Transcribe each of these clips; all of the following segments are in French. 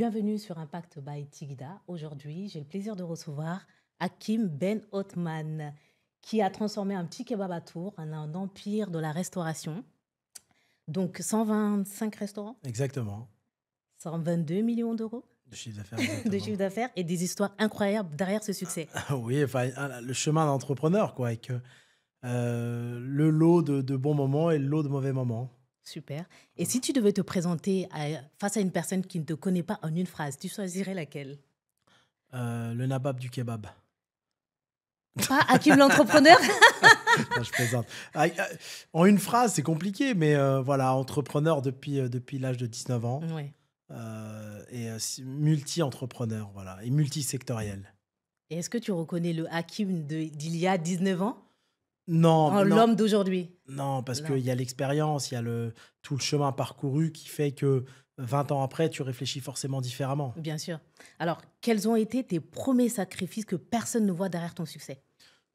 Bienvenue sur Impact by Tigida. Aujourd'hui, j'ai le plaisir de recevoir Hakim Ben Othman, qui a transformé un petit kebab à Tours en un empire de la restauration. Donc, 125 restaurants, Exactement. 122 millions d'euros De chiffre d'affaires, de exactement. chiffre d'affaires et des histoires incroyables derrière ce succès. Oui, enfin, le chemin d'entrepreneur, quoi, avec le lot de bons moments et le lot de mauvais moments. Super. Et si tu devais te présenter face à une personne qui ne te connaît pas en une phrase, tu choisirais laquelle? Le nabab du kebab. Pas Hakim l'entrepreneur? Non, je plaisante. En une phrase, c'est compliqué, mais voilà, entrepreneur depuis l'âge de 19 ans Oui. et multi-entrepreneur, voilà, et multisectoriel. Et est-ce que tu reconnais le Hakim d'il y a 19 ans Non, en non, l'homme d'aujourd'hui? non, parce Non. qu'il y a l'expérience, il y a tout le chemin parcouru qui fait que 20 ans après, tu réfléchis forcément différemment. Bien sûr. Alors, quels ont été tes premiers sacrifices que personne ne voit derrière ton succès?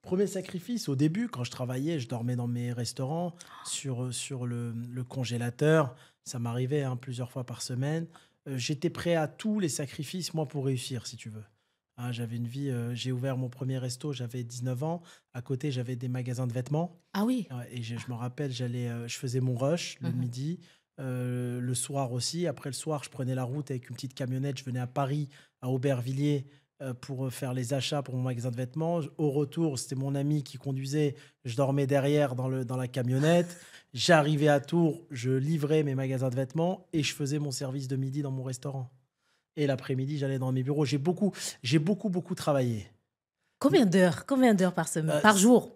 Premier sacrifice, au début, quand je travaillais, je dormais dans mes restaurants sur le congélateur. Ça m'arrivait plusieurs fois par semaine. J'étais prêt à tous les sacrifices, moi, pour réussir, si tu veux. J'avais une vie, j'ai ouvert mon premier resto, j'avais 19 ans. À côté, j'avais des magasins de vêtements. Ah oui. Ouais, et je me rappelle, je faisais mon rush le Mhm. midi, le soir aussi. Après le soir, je prenais la route avec une petite camionnette. Je venais à Paris, à Aubervilliers, pour faire les achats pour mon magasin de vêtements. Au retour, c'était mon ami qui conduisait. Je dormais derrière dans la camionnette. J'arrivais à Tours, je livrais mes magasins de vêtements et je faisais mon service de midi dans mon restaurant. Et l'après-midi, j'allais dans mes bureaux. Beaucoup travaillé. Combien d'heures par semaine, Euh, par c- jour?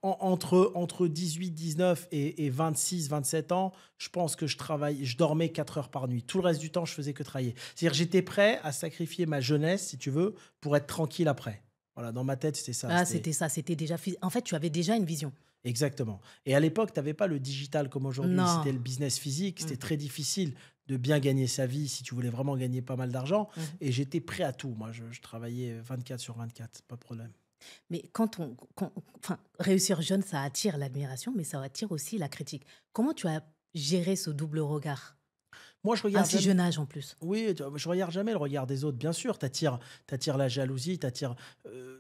entre 18, 19 et 26, 27 ans, je pense que je dormais 4 heures par nuit. Tout le reste du temps, je faisais que travailler. C'est-à-dire, j'étais prêt à sacrifier ma jeunesse, si tu veux, pour être tranquille après. Voilà, dans ma tête, c'était ça. Ah, c'était ça, c'était déjà... En fait, tu avais déjà une vision. Exactement. Et à l'époque, tu n'avais pas le digital comme aujourd'hui. Non. C'était le business physique. C'était Mhm. très difficile de bien gagner sa vie si tu voulais vraiment gagner pas mal d'argent. Mhm. Et j'étais prêt à tout. Moi, je travaillais 24 sur 24, pas de problème. Mais enfin, réussir jeune, ça attire l'admiration, mais ça attire aussi la critique. Comment tu as géré ce double regard Moi, je à regarde si jamais. jeune âge en plus? Oui, je regarde jamais le regard des autres. Bien sûr, t'attires la jalousie,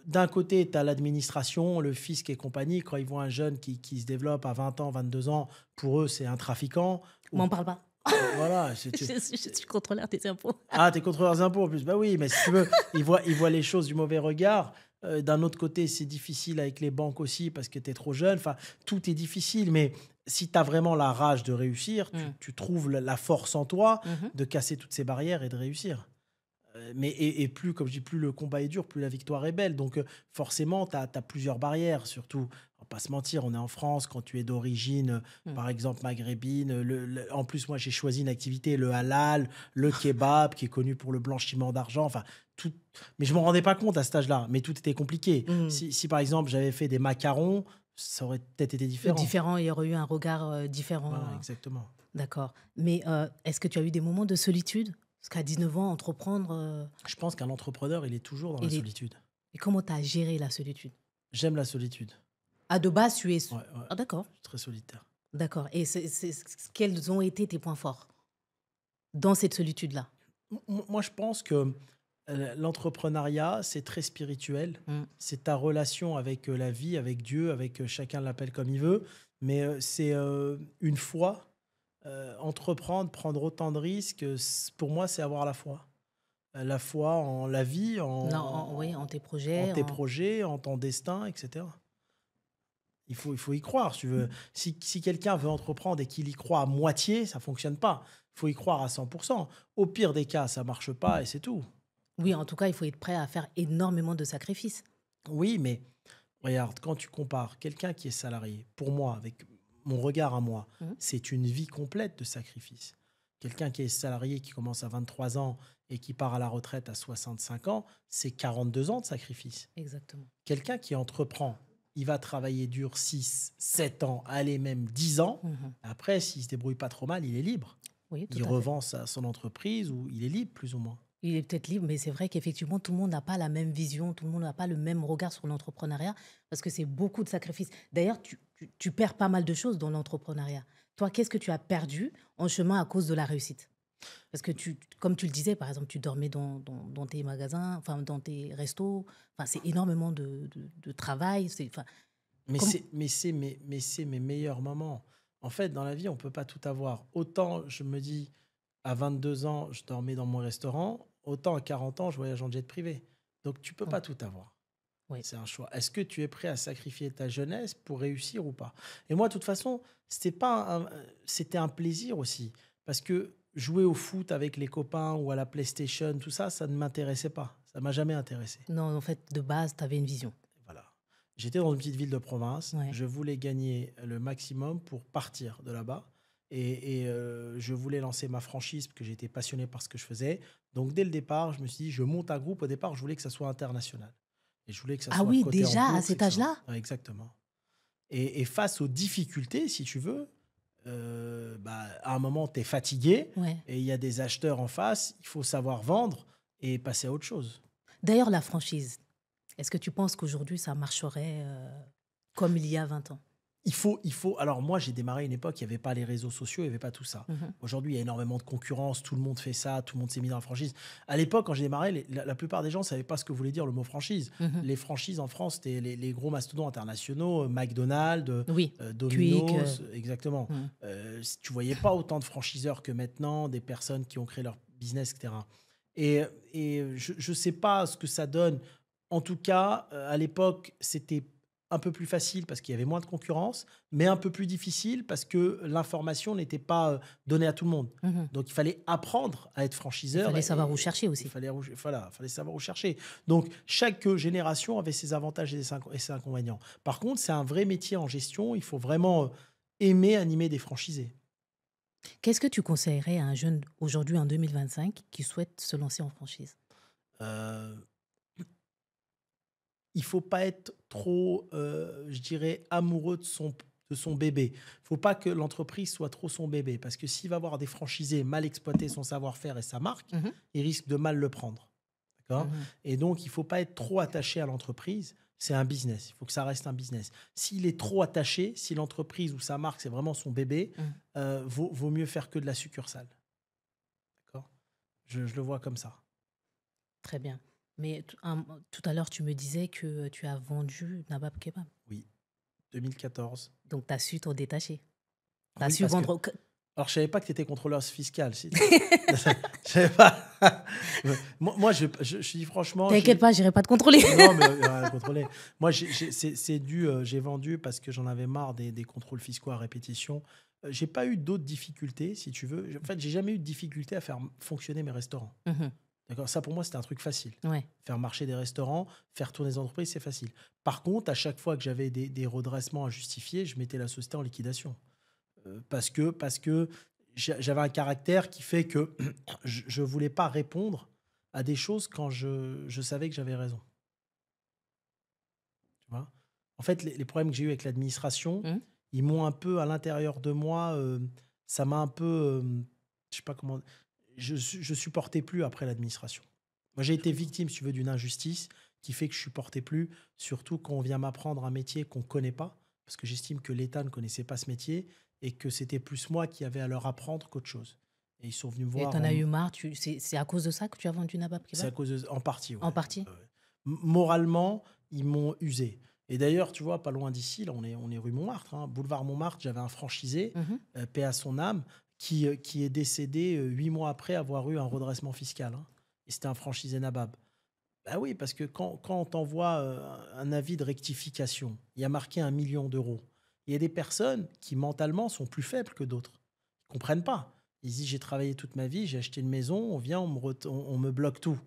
d'un côté, tu as l'administration, le fisc et compagnie. Quand ils voient un jeune qui se développe à 20 ans, 22 ans, pour eux, c'est un trafiquant. Ou, M'en parle pas. voilà. Je suis contrôleur des impôts. Ah, t'es contrôleur des impôts en plus. Bah oui, mais si tu veux, ils voient les choses du mauvais regard. D'un autre côté, c'est difficile avec les banques aussi parce que tu es trop jeune. Enfin, tout est difficile, mais si tu as vraiment la rage de réussir, Mm. tu trouves la force en toi Mhm. de casser toutes ces barrières et de réussir. Et plus, comme je dis, plus le combat est dur, plus la victoire est belle. Donc, forcément, tu as plusieurs barrières. Surtout, on va pas se mentir, on est en France. Quand tu es d'origine, Mm. par exemple, maghrébine, en plus, moi, j'ai choisi une activité, le halal, le kebab, qui est connu pour le blanchiment d'argent. Enfin, tout. Mais je ne me rendais pas compte à cet âge-là. Mais tout était compliqué. Mm. Si, par exemple, j'avais fait des macarons, ça aurait peut-être été différent. Différent, il y aurait eu un regard différent. Voilà, exactement. D'accord. Mais est-ce que tu as eu des moments de solitude? Parce qu'à 19 ans, entreprendre, Je pense qu'un entrepreneur, il est toujours dans la il est... solitude. Et comment tu as géré la solitude? J'aime la solitude. Ah, de base, tu es... Ouais, ouais. Ah, d'accord. Je suis très solitaire. D'accord. Et quels ont été tes points forts dans cette solitude-là? Moi, je pense que l'entrepreneuriat, c'est très spirituel. Mm. C'est ta relation avec la vie, avec Dieu, avec chacun l'appelle comme il veut. Mais c'est une foi. Entreprendre, prendre autant de risques, pour moi, c'est avoir la foi. La foi en la vie, Non, oui, en tes en projets. tes projets, en ton destin, etc. Il faut y croire, si tu veux. Si quelqu'un veut entreprendre et qu'il y croit à moitié, ça ne fonctionne pas. Il faut y croire à 100%. Au pire des cas, ça ne marche pas et c'est tout. Oui, en tout cas, il faut être prêt à faire énormément de sacrifices. Oui, mais regarde, quand tu compares quelqu'un qui est salarié, pour moi, avec mon regard à moi, Mhm. c'est une vie complète de sacrifice. Quelqu'un qui est salarié, qui commence à 23 ans et qui part à la retraite à 65 ans, c'est 42 ans de sacrifice. Exactement. Quelqu'un qui entreprend, il va travailler dur 6, 7 ans, allez même 10 ans. Mhm. Après, s'il se débrouille pas trop mal, il est libre. Oui, tout Il à fait. revend son entreprise ou il est libre, plus ou moins. Il est peut-être libre, mais c'est vrai qu'effectivement, tout le monde n'a pas la même vision, tout le monde n'a pas le même regard sur l'entrepreneuriat, parce que c'est beaucoup de sacrifices. D'ailleurs, tu perds pas mal de choses dans l'entrepreneuriat. Toi, qu'est-ce que tu as perdu en chemin à cause de la réussite? Parce que comme tu le disais, par exemple, tu dormais dans tes magasins, enfin, dans tes restos. Enfin, c'est énormément de travail. Enfin, Mais comme, c'est mes meilleurs moments. En fait, dans la vie, on peut pas tout avoir. Autant, je me dis, à 22 ans, je dormais dans mon restaurant, autant à 40 ans, je voyage en jet privé. Donc, tu peux ouais, pas tout avoir. ouais. C'est un choix. Est-ce que tu es prêt à sacrifier ta jeunesse pour réussir ou pas? Et moi, de toute façon, c'était un plaisir aussi. Parce que jouer au foot avec les copains ou à la PlayStation, tout ça, ça ne m'intéressait pas. Ça m'a jamais intéressé. Non, en fait, de base, tu avais une vision. Voilà. J'étais dans une petite ville de province. Ouais. Je voulais gagner le maximum pour partir de là-bas. Et je voulais lancer ma franchise parce que j'étais passionné par ce que je faisais. Donc, dès le départ, je me suis dit, je monte un groupe. Au départ, je voulais que ça soit international. Et je voulais que ça Ah soit oui, coté en déjà, à bourse, cet etc. âge-là? Ouais, exactement. Et face aux difficultés, si tu veux, à un moment, tu es fatigué Ouais. et il y a des acheteurs en face. Il faut savoir vendre et passer à autre chose. D'ailleurs, la franchise, est-ce que tu penses qu'aujourd'hui, ça marcherait comme il y a 20 ans? Alors, moi, j'ai démarré à une époque, il n'y avait pas les réseaux sociaux, il n'y avait pas tout ça. Mhm, Aujourd'hui, il y a énormément de concurrence, tout le monde fait ça, tout le monde s'est mis dans la franchise. À l'époque, quand j'ai démarré, la plupart des gens ne savaient pas ce que voulait dire le mot franchise. mhm. Les franchises en France, c'était les gros mastodontes internationaux, McDonald's, Oui, Quick. Domino's, exactement. Mhm, Tu voyais pas autant de franchiseurs que maintenant, des personnes qui ont créé leur business, etc. Et je ne sais pas ce que ça donne. En tout cas, à l'époque, c'était un peu plus facile parce qu'il y avait moins de concurrence, mais un peu plus difficile parce que l'information n'était pas donnée à tout le monde. mhm. Donc, il fallait apprendre à être Il franchiseur fallait savoir où et chercher il aussi. fallait, voilà, fallait savoir où chercher. Donc, chaque génération avait ses avantages et ses inconvénients. Par contre, c'est un vrai métier en gestion. Il faut vraiment aimer animer des franchisés. Qu'est-ce que tu conseillerais à un jeune aujourd'hui en 2025 qui souhaite se lancer en franchise? Euh, il faut pas être trop, je dirais, amoureux de son bébé. Il faut pas que l'entreprise soit trop son bébé. Parce que s'il va avoir des franchisés mal exploiter son savoir-faire et sa marque, Mhm, il risque de mal le prendre. D'accord? mhm. Et donc, il faut pas être trop attaché à l'entreprise. C'est un business. Il faut que ça reste un business. S'il est trop attaché, si l'entreprise ou sa marque, c'est vraiment son bébé, Mhm. vaut mieux faire que de la succursale. D'accord? Je le vois comme ça. Très bien. Mais tout à l'heure, tu me disais que tu as vendu Nabab Kebab. Oui. 2014. Donc, tu as su t'en détacher. Tu as Oui, su parce que vendre. alors, je savais pas que tu étais contrôleur fiscal. Je savais pas. Moi, je dis franchement, T'inquiète pas, j'irai pas te contrôler. non, mais rien à contrôler. Moi, c'est dû. J'ai vendu parce que j'en avais marre des contrôles fiscaux à répétition. J'ai pas eu d'autres difficultés, si tu veux. En fait, j'ai jamais eu de difficulté à faire fonctionner mes restaurants. Mhm. D'accord? Ça, pour moi, c'était un truc facile. Ouais. Faire marcher des restaurants, faire tourner des entreprises, c'est facile. Par contre, à chaque fois que j'avais des redressements à justifier, je mettais la société en liquidation. Parce que j'avais un caractère qui fait que je ne voulais pas répondre à des choses quand je savais que j'avais raison. Tu vois? En fait, les problèmes que j'ai eu avec l'administration, Mhm. ils m'ont un peu à l'intérieur de moi, ça m'a un peu, je sais pas comment, je supportais plus après l'administration. Moi, j'ai Je été comprends. victime, si tu veux, d'une injustice qui fait que je supportais plus, surtout quand on vient m'apprendre un métier qu'on ne connaît pas, parce que j'estime que l'État ne connaissait pas ce métier et que c'était plus moi qui avais à leur apprendre qu'autre chose. Et ils sont venus me Et voir t'en as eu marre. C'est à cause de ça que tu as vendu Nabab c'est Kebab? à cause en partie, ouais. En partie? Ouais, ouais. Moralement, ils m'ont usé. Et d'ailleurs, tu vois, pas loin d'ici, là, on est rue Montmartre, hein, boulevard Montmartre, j'avais un franchisé, Mhm. paix à son âme, qui est décédé 8 mois après avoir eu un redressement fiscal, hein. Et c'était un franchisé Nabab. Bah oui, parce que quand on t'envoie un avis de rectification, il y a marqué 1 million d'euros. Il y a des personnes qui mentalement sont plus faibles que d'autres. Ils comprennent pas. Ils disent j'ai travaillé toute ma vie, j'ai acheté une maison, on vient, on me bloque tout.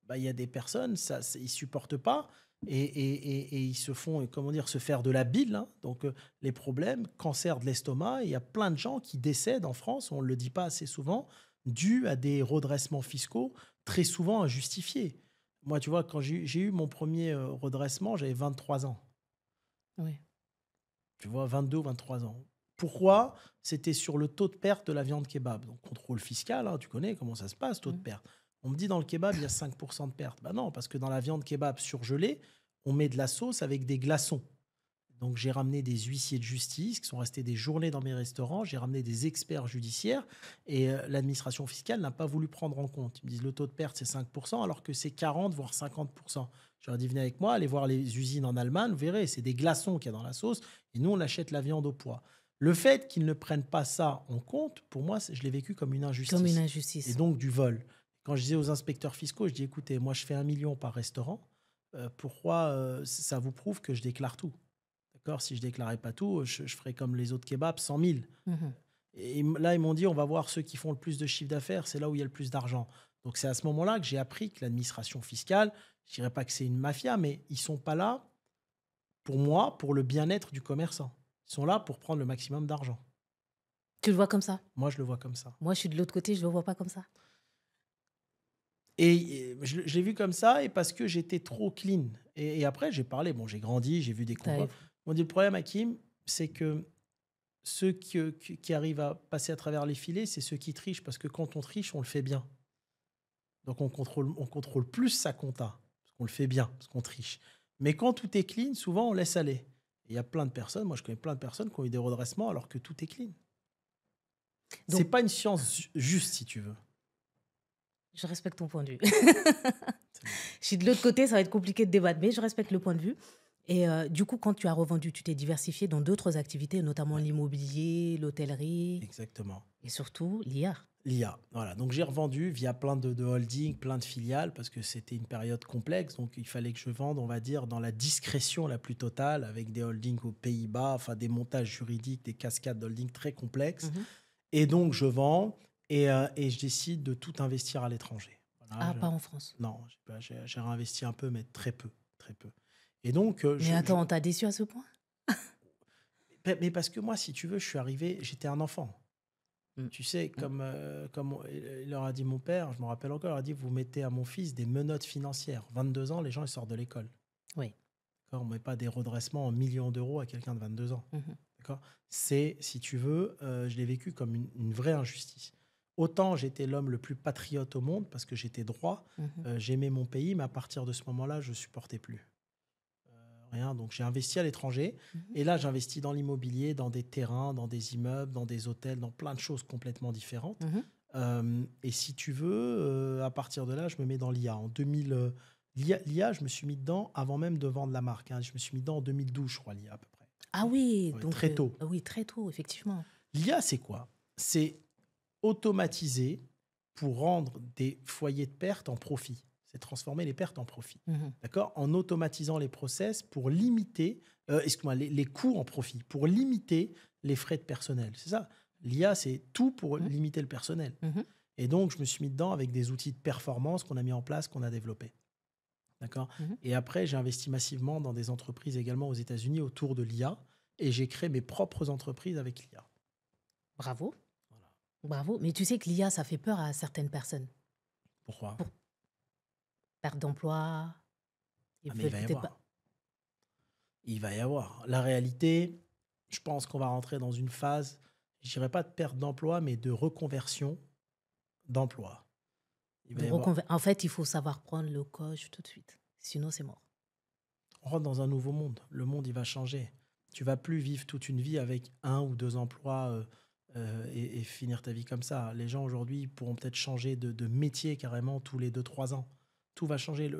Bah, il y a des personnes, ils supportent pas et ils se font, comment dire, se faire de la bile, hein. Donc les problèmes, cancer de l'estomac, il y a plein de gens qui décèdent en France, on ne le dit pas assez souvent, dû à des redressements fiscaux très souvent injustifiés. Moi, tu vois, quand j'ai eu mon premier redressement, j'avais 23 ans. Ouais. Tu vois, 22 ou 23 ans. Pourquoi? C'était sur le taux de perte de la viande kebab. Donc, contrôle fiscal, hein, tu connais comment ça se passe, taux de Mhm. perte. On me dit dans le kebab, il y a 5% de perte. Ben non, parce que dans la viande kebab surgelée, on met de la sauce avec des glaçons. Donc, j'ai ramené des huissiers de justice qui sont restés des journées dans mes restaurants. J'ai ramené des experts judiciaires et l'administration fiscale n'a pas voulu prendre en compte. Ils me disent le taux de perte, c'est 5%, alors que c'est 40, voire 50%. Je leur ai dit, venez avec moi, allez voir les usines en Allemagne, vous verrez, c'est des glaçons qu'il y a dans la sauce et nous, on achète la viande au poids. Le fait qu'ils ne prennent pas ça en compte, pour moi, je l'ai vécu comme une Comme une injustice et injustice. donc du vol. Quand je disais aux inspecteurs fiscaux, je dis, écoutez, moi, je fais 1 million par restaurant. Pourquoi ça vous prouve que je déclare tout? D'accord? Si je déclarais pas tout, je ferais comme les autres kebabs, 100 000. Mhm. Et là, ils m'ont dit, on va voir ceux qui font le plus de chiffre d'affaires, c'est là où il y a le plus d'argent. Donc, c'est à ce moment-là que j'ai appris que l'administration fiscale, je dirais pas que c'est une mafia, mais ils sont pas là, pour moi, pour le bien-être du commerçant. Ils sont là pour prendre le maximum d'argent. Tu le vois comme ça? Moi, je le vois comme ça. Moi, je suis de l'autre côté, je le vois pas comme ça. Et je l'ai vu comme ça et parce que j'étais trop clean. Et après, j'ai parlé, bon, j'ai grandi, j'ai vu des T'as- combats. Ils m'ont dit, le problème, Hakim, c'est que ceux qui arrivent à passer à travers les filets, c'est ceux qui trichent, parce que quand on triche, on le fait bien. Donc on contrôle plus sa compta, parce qu'on le fait bien, parce qu'on triche. Mais quand tout est clean, souvent on laisse aller. Et il y a plein de personnes, moi je connais plein de personnes qui ont eu des redressements alors que tout est clean. Donc, C'est pas une science juste, si tu veux. je respecte ton point de vue. C'est- Je suis de l'autre côté, ça va être compliqué de débattre, mais je respecte le point de vue. Et du coup, quand tu as revendu, tu t'es diversifié dans d'autres activités, notamment l'immobilier, l'hôtellerie Exactement. et surtout l'IA. L'IA. Voilà. Donc j'ai revendu via plein de holdings, plein de filiales, parce que c'était une période complexe. Donc il fallait que je vende, on va dire, dans la discrétion la plus totale, avec des holdings aux Pays-Bas, enfin des montages juridiques, des cascades d'holdings très complexes. Mhm. Et donc je vends et je décide de tout investir à l'étranger. Voilà, Ah, pas en France. non, j'ai réinvesti un peu, mais très peu, très peu. Et donc, Mais attends, on t'a déçu à ce point? mais parce que moi, si tu veux, je suis arrivé, j'étais un enfant. Mm. Tu sais, comme il leur a dit mon père, je me rappelle encore, il a dit, vous mettez à mon fils des menottes financières. 22 ans, les gens, ils sortent de l'école. Oui. D'accord, on ne met pas des redressements en millions d'euros à quelqu'un de 22 ans. Mhm. D'accord, c'est, si tu veux, je l'ai vécu comme une vraie injustice. Autant j'étais l'homme le plus patriote au monde parce que j'étais droit, Mhm. j'aimais mon pays, mais à partir de ce moment-là, je ne supportais plus. Rien. Donc j'ai investi à l'étranger. Mhm. Et là, j'investis dans l'immobilier, dans des terrains, dans des immeubles, dans des hôtels, dans plein de choses complètement différentes. Mhm. Et si tu veux, à partir de là, je me mets dans l'IA. En 2000, l'IA, je me suis mis dedans avant même de vendre la marque, hein. Je me suis mis dedans en 2012, je crois, l'IA à peu près. Ah oui, Ouais, donc très tôt. oui, très tôt, effectivement. L'IA, c'est quoi? C'est automatiser pour rendre des foyers de perte en profit. C'est transformer les pertes en profit. Mhm. D'accord? En automatisant les process pour limiter, excuse-moi, les coûts en profit, pour limiter les frais de personnel. C'est ça. L'IA, c'est tout pour Mhm. limiter le personnel. Mhm. Et donc, je me suis mis dedans avec des outils de performance qu'on a mis en place, qu'on a développés. D'accord? Mhm. Et après, j'ai investi massivement dans des entreprises également aux États-Unis autour de l'IA. Et j'ai créé mes propres entreprises avec l'IA. Bravo, Voilà. bravo. Mais tu sais que l'IA, ça fait peur à certaines personnes. Pourquoi? Pour perte d'emploi, ils Ah, mais il veulent va y peut-être avoir. pas. Il va y avoir. La réalité, je pense qu'on va rentrer dans une phase, je dirais pas de perte d'emploi, mais de reconversion d'emploi. Il va y avoir. En fait, il faut savoir prendre le coach tout de suite. Sinon, c'est mort. On rentre dans un nouveau monde. Le monde, il va changer. Tu vas plus vivre toute une vie avec 1 ou 2 emplois et finir ta vie comme ça. Les gens aujourd'hui pourront peut-être changer de métier carrément tous les 2, 3 ans. Tout va changer.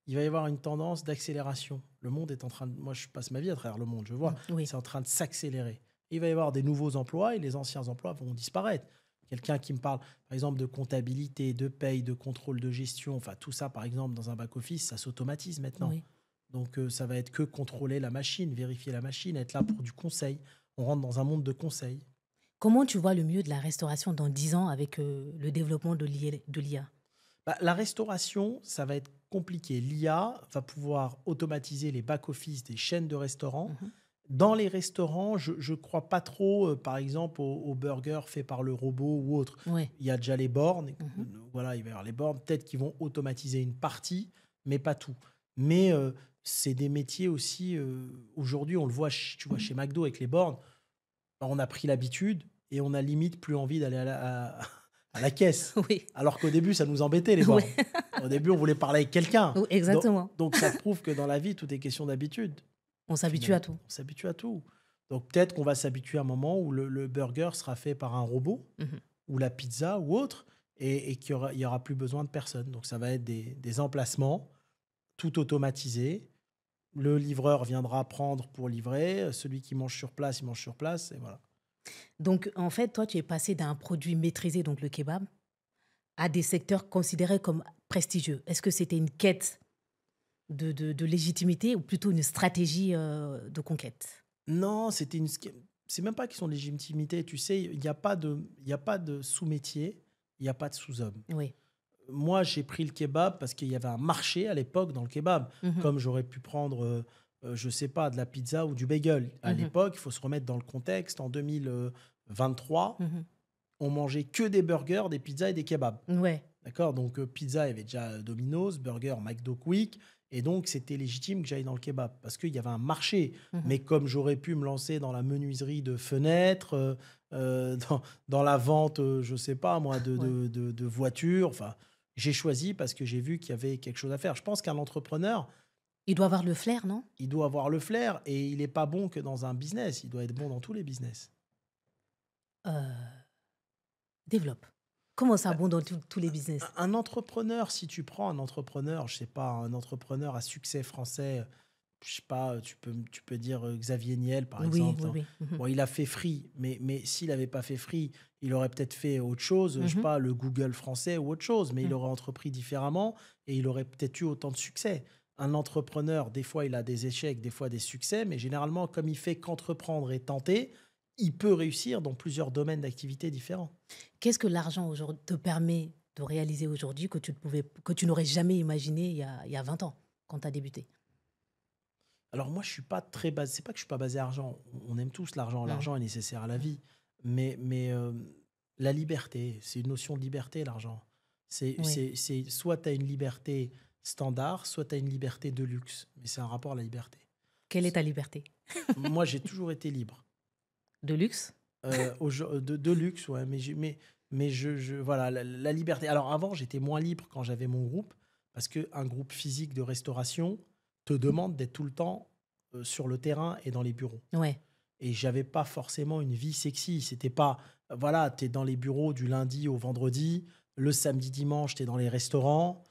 Il va y avoir une tendance d'accélération. Le monde est en train de. Moi, je passe ma vie à travers le monde, je vois. Oui. C'est en train de s'accélérer. Il va y avoir des nouveaux emplois et les anciens emplois vont disparaître. Quelqu'un qui me parle, par exemple, de comptabilité, de paye, de contrôle de gestion, enfin tout ça, par exemple, dans un back-office, ça s'automatise maintenant. Oui. Donc, ça va être que contrôler la machine, vérifier la machine, être là pour du conseil. On rentre dans un monde de conseil. Comment tu vois le mieux de la restauration dans 10 ans avec le développement de l'IA? Bah, la restauration, ça va être compliqué. L'IA va pouvoir automatiser les back-office des chaînes de restaurants. Mhm. Dans les restaurants, je ne crois pas trop, par exemple, aux burgers faits par le robot ou autre. Oui. Il y a déjà les bornes. Mhm. Voilà, il va y avoir les bornes. Peut-être qu'ils vont automatiser une partie, mais pas tout. Mais c'est des métiers aussi. Aujourd'hui, on le voit, tu vois, chez McDo avec les bornes. On a pris l'habitude et on a limite plus envie d'aller à la caisse. Oui. Alors qu'au début, ça nous embêtait, les bornes. Oui. Au début, on voulait parler avec quelqu'un. Oui, exactement. Donc, ça prouve que dans la vie, tout est question d'habitude. On s'habitue à finalement. tout. On s'habitue à tout. Donc peut-être qu'on va s'habituer à un moment où le burger sera fait par un robot, Mhm. ou la pizza ou autre, et il y aura plus besoin de personne. Donc ça va être des emplacements, tout automatisé. Le livreur viendra prendre pour livrer. Celui qui mange sur place, il mange sur place. Et voilà. Donc, en fait, toi, tu es passé d'un produit maîtrisé, donc le kebab, à des secteurs considérés comme prestigieux. Est-ce que c'était une quête de légitimité ou plutôt une stratégie de conquête? Non, c'est même pas qu'ils sont de légitimité. Tu sais, il y a pas de sous-métier, il n'y a pas de sous-homme. Oui. Moi, j'ai pris le kebab parce qu'il y avait un marché à l'époque dans le kebab. Mhm. Comme j'aurais pu prendre, je sais pas, de la pizza ou du bagel. À Mhm. l'époque, il faut se remettre dans le contexte. En 2023, Mhm. on mangeait que des burgers, des pizzas et des kebabs. Ouais. D'accord? Donc, pizza, il y avait déjà Domino's, burger, McDo Quick. Et donc, c'était légitime que j'aille dans le kebab parce qu'il y avait un marché. Mhm. Mais comme j'aurais pu me lancer dans la menuiserie de fenêtres, dans la vente, je sais pas moi, Ouais. de voitures, enfin, j'ai choisi parce que j'ai vu qu'il y avait quelque chose à faire. Je pense qu'un entrepreneur, Il doit avoir le flair, non? il doit avoir le flair et il n'est pas bon que dans un business. Il doit être bon dans tous les business. Euh, Développe. Comment ça abonde dans tous les business? Un entrepreneur, si tu prends un entrepreneur, je sais pas, un entrepreneur à succès français, je sais pas, tu peux dire Xavier Niel, par Oui, exemple. oui, oui. Mhm. Bon, il a fait Free, mais s'il n'avait pas fait Free, il aurait peut-être fait autre chose, je sais Mhm. pas, le Google français ou autre chose, mais il Mhm. aurait entrepris différemment et il aurait peut-être eu autant de succès. Un entrepreneur, des fois, il a des échecs, des fois des succès, mais généralement, comme il fait qu'entreprendre et tenter, il peut réussir dans plusieurs domaines d'activité différents. Qu'est-ce que l'argent aujourd'hui te permet de réaliser aujourd'hui que tu n'aurais jamais imaginé il y a 20 ans, quand tu as débuté? Alors moi, je suis pas très basé. C'est pas que je suis pas basé argent. On aime tous l'argent. Mhm. L'argent est nécessaire à la Mhm. vie. Mais la liberté, c'est une notion de liberté, l'argent. Oui. Soit tu as une liberté standard, soit tu as une liberté de luxe. Mais c'est un rapport à la liberté. Quelle est S- ta liberté? Moi, j'ai toujours été libre. De luxe? De luxe, ouais. Voilà, la liberté. Alors avant, j'étais moins libre quand j'avais mon groupe, parce qu'un groupe physique de restauration te demande d'être tout le temps sur le terrain et dans les bureaux. Ouais. Et j'avais pas forcément une vie sexy. C'était pas, voilà, tu es dans les bureaux du lundi au vendredi, le samedi, dimanche, tu es dans les restaurants.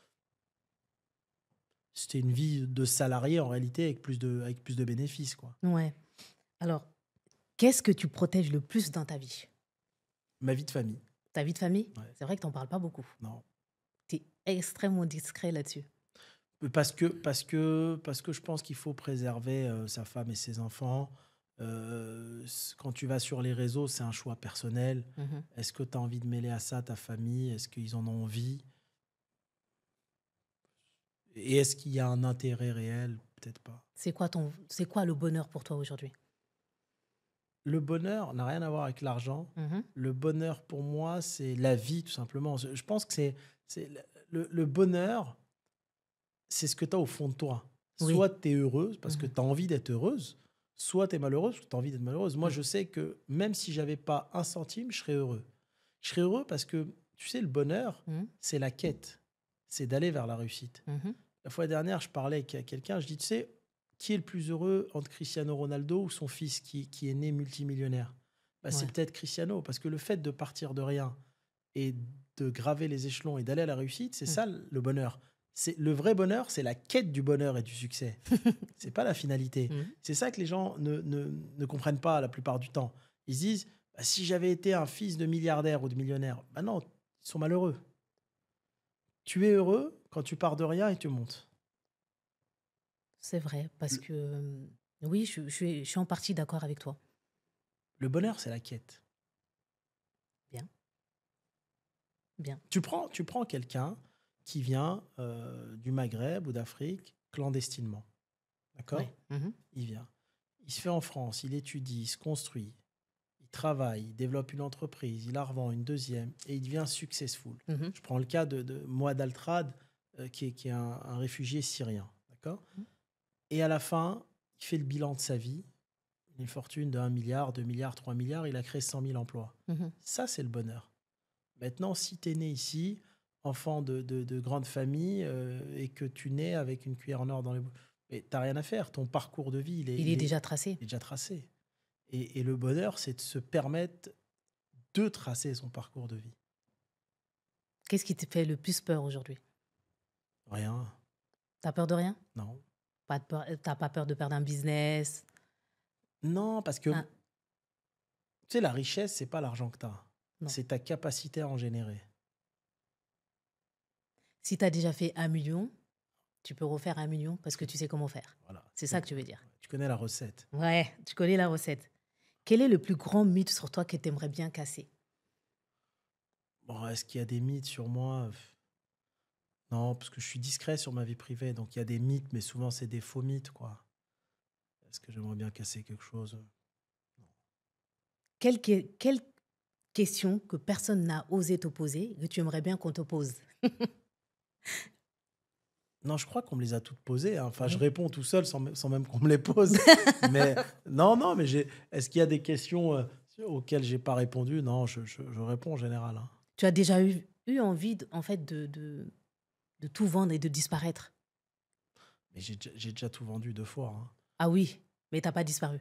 C'était une vie de salarié en réalité avec plus de bénéfices, quoi. Ouais. Alors, qu'est-ce que tu protèges le plus dans ta vie? Ma vie de famille. Ta vie de famille? Ouais, C'est vrai que tu en parles pas beaucoup. non. Tu es extrêmement discret là-dessus. Parce que je pense qu'il faut préserver sa femme et ses enfants. Quand tu vas sur les réseaux, c'est un choix personnel. Mhm. Est-ce que tu as envie de mêler à ça ta famille? Est-ce qu'ils en ont envie? Et est-ce qu'il y a un intérêt réel? Peut-être pas. C'est quoi le bonheur pour toi aujourd'hui? Le bonheur n'a rien à voir avec l'argent. Mhm. Le bonheur, pour moi, c'est la vie, tout simplement. Je pense que c'est le bonheur, c'est ce que tu as au fond de toi. Oui. Soit tu es heureuse parce que Mhm. tu as envie d'être heureuse, soit tu es malheureuse parce que tu as envie d'être malheureuse. Moi, Mhm. je sais que même si j'avais pas un centime, je serais heureux. Je serais heureux parce que, tu sais, le bonheur, Mhm. c'est la quête. C'est d'aller vers la réussite. Mhm. La fois dernière, je parlais avec quelqu'un, je dis, tu sais, qui est le plus heureux entre Cristiano Ronaldo ou son fils qui est né multimillionnaire? Bah, c'est Ouais. peut-être Cristiano, parce que le fait de partir de rien et de graver les échelons et d'aller à la réussite, c'est Mhm. ça le bonheur. Le vrai bonheur, c'est la quête du bonheur et du succès. C'est pas la finalité. Mhm. C'est ça que les gens ne comprennent pas la plupart du temps. Ils se disent, bah, si j'avais été un fils de milliardaire ou de millionnaire, bah non, ils sont malheureux. Tu es heureux quand tu pars de rien et tu montes. C'est vrai, parce Le, que oui, je suis en partie d'accord avec toi. le bonheur, c'est la quête. Bien, bien. Tu prends quelqu'un qui vient du Maghreb ou d'Afrique clandestinement. D'accord? Ouais. Mhm. Il vient. Il se fait en France, il étudie, il se construit, il travaille, il développe une entreprise, il la revend une deuxième et il devient successful. Mhm. Je prends le cas de Mouad Altrad, qui est un réfugié syrien. D'accord? Et à la fin, il fait le bilan de sa vie. Une fortune de 1 milliard, 2 milliards, 3 milliards, il a créé 100 000 emplois. Mhm. Ça, c'est le bonheur. Maintenant, si tu es né ici, enfant de grande famille, et que tu nais avec une cuillère en or dans les bouches, Et tu n'as rien à faire. Ton parcours de vie, Il est déjà tracé. il est déjà tracé. Et le bonheur, c'est de se permettre de tracer son parcours de vie. Qu'est-ce qui te fait le plus peur aujourd'hui? Rien, T'as peur de rien? non. Pas de peur, t'as pas peur de perdre un business? Non, parce que, Un- tu sais, la richesse, c'est pas l'argent que tu as. Non. C'est ta capacité à en générer. Si tu as déjà fait 1 million, tu peux refaire 1 million parce que tu sais comment faire. Voilà. C'est ça que tu veux dire. Tu connais la recette. Ouais, tu connais la recette. Quel est le plus grand mythe sur toi que tu aimerais bien casser? Bon, est-ce qu'il y a des mythes sur moi? Non, parce que je suis discret sur ma vie privée. Donc, il y a des mythes, mais souvent, c'est des faux mythes, quoi. Est-ce que j'aimerais bien casser quelque chose? Quelle question que personne n'a osé te poser que tu aimerais bien qu'on te pose? Non, je crois qu'on me les a toutes posées, hein. Enfin, je Oui. réponds tout seul sans même qu'on me les pose. Mais non, mais est-ce qu'il y a des questions auxquelles j'ai pas répondu? Non, je réponds en général, hein. Tu as déjà eu envie, en fait, de tout vendre et de disparaître? Mais j'ai déjà tout vendu 2 fois, hein. Ah oui, mais t'as pas disparu.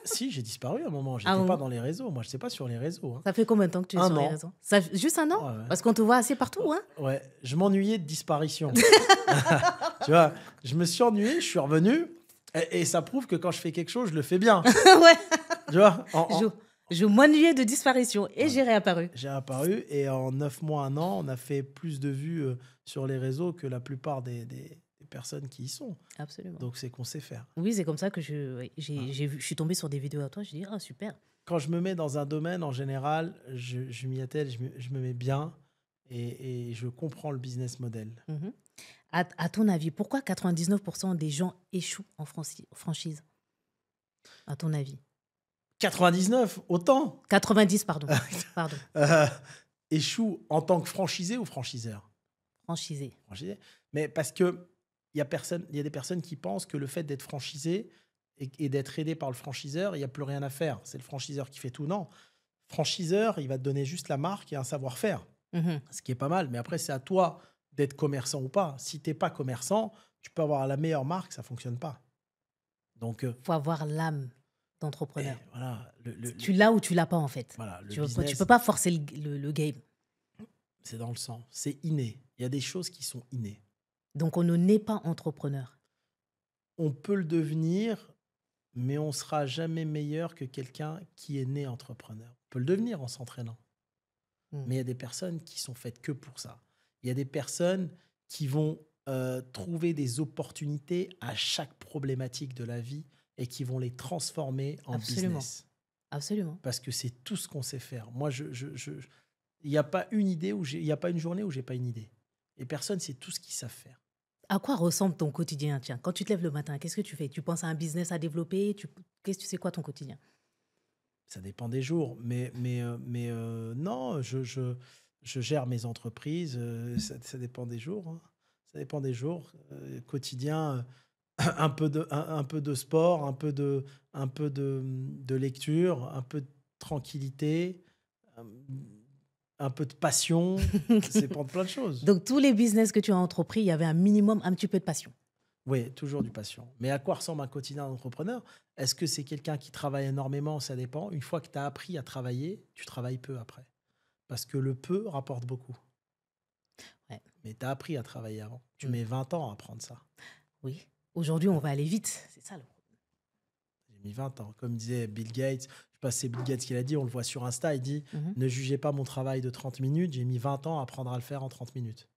Si, j'ai disparu à un moment. Ah J'étais pas bon? dans les réseaux. Moi, je sais pas sur les réseaux, hein. Ça fait combien de temps que tu es Un sur les an. réseaux? Juste un an? Ouais, ouais. Parce qu'on te voit assez partout, hein? Ouais, je m'ennuyais de disparition. Tu vois, je me suis ennuyé, je suis revenu. Et ça prouve que quand je fais quelque chose, je le fais bien. Ouais. Tu vois, Je m'ennuyais de disparition et Ouais. j'ai réapparu. j'ai apparu et en 9 mois, un an, on a fait plus de vues sur les réseaux que la plupart des personnes qui y sont. Absolument. Donc, c'est qu'on sait faire. Oui, c'est comme ça que Ouais. je suis tombée sur des vidéos à toi. Je dis, ah, super. Quand je me mets dans un domaine, en général, je m'y attelle, je me mets bien et je comprends le business model. Mhm. À ton avis, pourquoi 99% des gens échouent en franchise? À ton avis? 99, autant 90, pardon. Pardon. euh, échoue en tant que franchisé ou franchiseur? Franchisé. Franchisé. Mais parce que il y a des personnes qui pensent que le fait d'être franchisé et d'être aidé par le franchiseur, il n'y a plus rien à faire. C'est le franchiseur qui fait tout. Non. Franchiseur, il va te donner juste la marque et un savoir-faire, Mhm. ce qui est pas mal. Mais après, c'est à toi d'être commerçant ou pas. Si tu n'es pas commerçant, tu peux avoir la meilleure marque, ça ne fonctionne pas. Donc, Faut avoir l'âme et d'entrepreneur. voilà, Tu l'as ou tu l'as pas, en fait. voilà, le Tu business, peux pas forcer le game. c'est dans le sang. C'est inné. Il y a des choses qui sont innées. Donc, on ne naît pas entrepreneur. On peut le devenir, mais on sera jamais meilleur que quelqu'un qui est né entrepreneur. On peut le devenir en s'entraînant. Mm. Mais il y a des personnes qui sont faites que pour ça. Il y a des personnes qui vont trouver des opportunités à chaque problématique de la vie et qui vont les transformer en Absolument. business. Absolument. Parce que c'est tout ce qu'on sait faire. Moi, il n'y a pas une idée il n'y a pas une journée où j'ai pas une idée. Les personnes, c'est tout ce qu'ils savent faire. À quoi ressemble ton quotidien? Tiens, quand tu te lèves le matin, qu'est-ce que tu fais? Tu penses à un business à développer? Qu'est-ce que tu sais quoi ton quotidien? Ça dépend des jours. Mais non, je gère mes entreprises. Ça dépend des jours, hein. Ça dépend des jours. Quotidien, un peu de sport, un peu de lecture, un peu de tranquillité, euh, un peu de passion. Ça dépend de plein de choses. Donc, tous les business que tu as entrepris, il y avait un minimum, un petit peu de passion. Oui, toujours du passion. Mais à quoi ressemble un quotidien d'entrepreneur? Est-ce que c'est quelqu'un qui travaille énormément? Ça dépend. Une fois que tu as appris à travailler, tu travailles peu après. Parce que le peu rapporte beaucoup. Ouais. Mais tu as appris à travailler avant. Tu Mm. mets 20 ans à apprendre ça. Oui. Aujourd'hui, on va aller vite. C'est ça le problème. J'ai mis 20 ans. Comme disait Bill Gates, je sais pas si c'est Bill Gates qui l'a dit, on le voit sur Insta, il dit Mhm. ne jugez pas mon travail de 30 minutes, j'ai mis 20 ans à apprendre à le faire en 30 minutes.